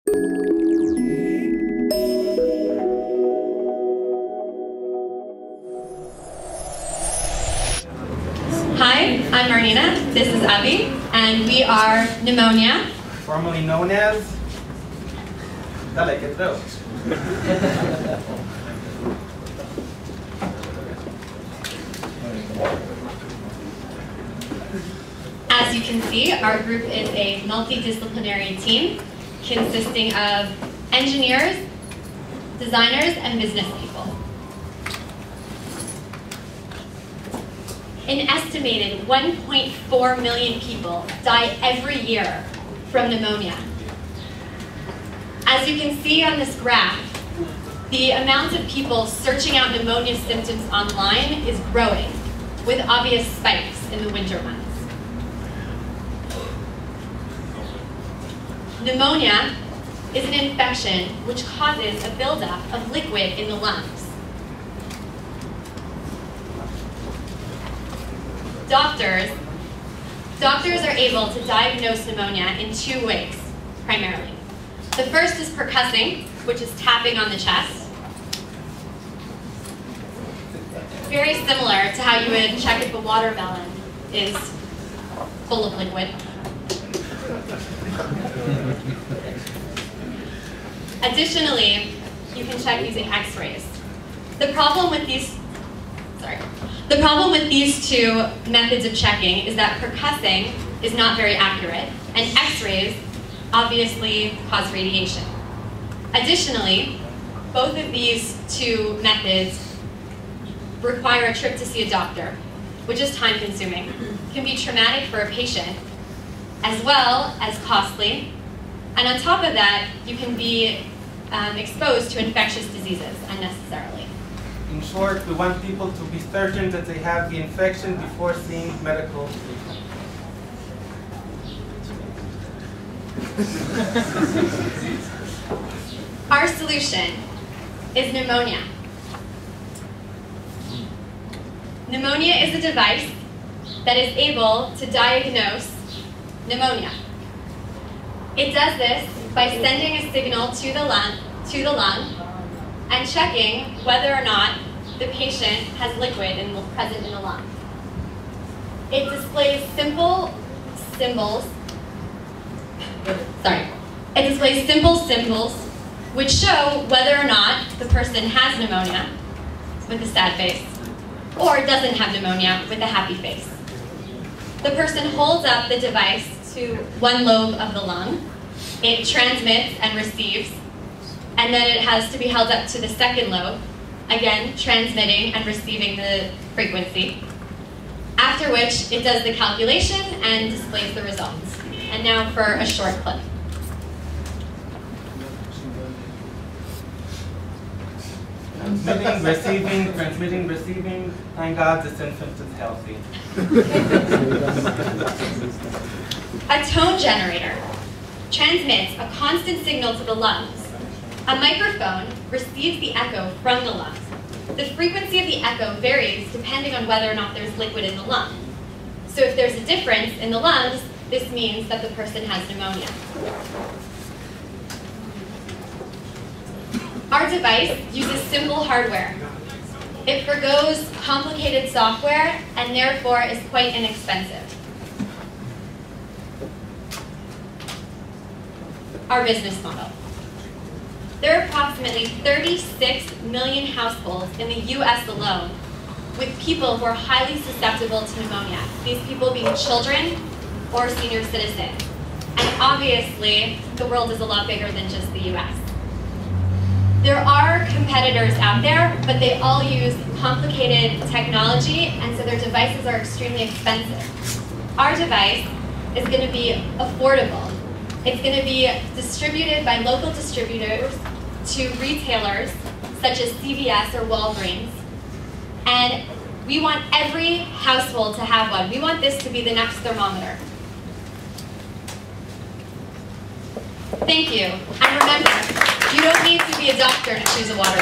Hi, I'm Marnina, this is Abby, and we are Nomonia. Formerly known as... Dale, que treo. As you can see, our group is a multidisciplinary team consisting of engineers, designers, and business people. An estimated 1.4 million people die every year from pneumonia. As you can see on this graph, the amount of people searching out pneumonia symptoms online is growing, with obvious spikes in the winter months. Pneumonia is an infection which causes a buildup of liquid in the lungs. Doctors are able to diagnose pneumonia in two ways, primarily. The first is percussing, which is tapping on the chest. Very similar to how you would check if a watermelon is full of liquid. Additionally, you can check using x-rays. The problem with these two methods of checking is that percussing is not very accurate, and x-rays obviously cause radiation. Additionally, both of these two methods require a trip to see a doctor, which is time-consuming, can be traumatic for a patient, as well as costly, and on top of that, you can be exposed to infectious diseases unnecessarily. In short, we want people to be certain that they have the infection before seeing medical treatment. Our solution is Nomonia. Nomonia is a device that is able to diagnose pneumonia. It does this by sending a signal to the lung and checking whether or not the patient has liquid present in the lung. It displays simple symbols which show whether or not the person has pneumonia with a sad face or doesn't have pneumonia with a happy face. The person holds up the device to one lobe of the lung. It transmits and receives, and then it has to be held up to the second lobe, again transmitting and receiving the frequency, after which it does the calculation and displays the results. And now for a short clip. Transmitting, receiving. Thank God this infant is healthy. A tone generator transmits a constant signal to the lungs. A microphone receives the echo from the lungs. The frequency of the echo varies depending on whether or not there's liquid in the lung. So if there's a difference in the lungs, this means that the person has pneumonia. Our device uses simple hardware. It forgoes complicated software and therefore is quite inexpensive. Our business model. There are approximately 36 million households in the US alone with people who are highly susceptible to pneumonia, these people being children or senior citizens. And obviously, the world is a lot bigger than just the US. There are competitors out there, but they all use complicated technology, and so their devices are extremely expensive. Our device is going to be affordable. It's going to be distributed by local distributors to retailers such as CVS or Walgreens. And we want every household to have one. We want this to be the next thermometer. Thank you. And remember, you don't need to be a doctor to choose a water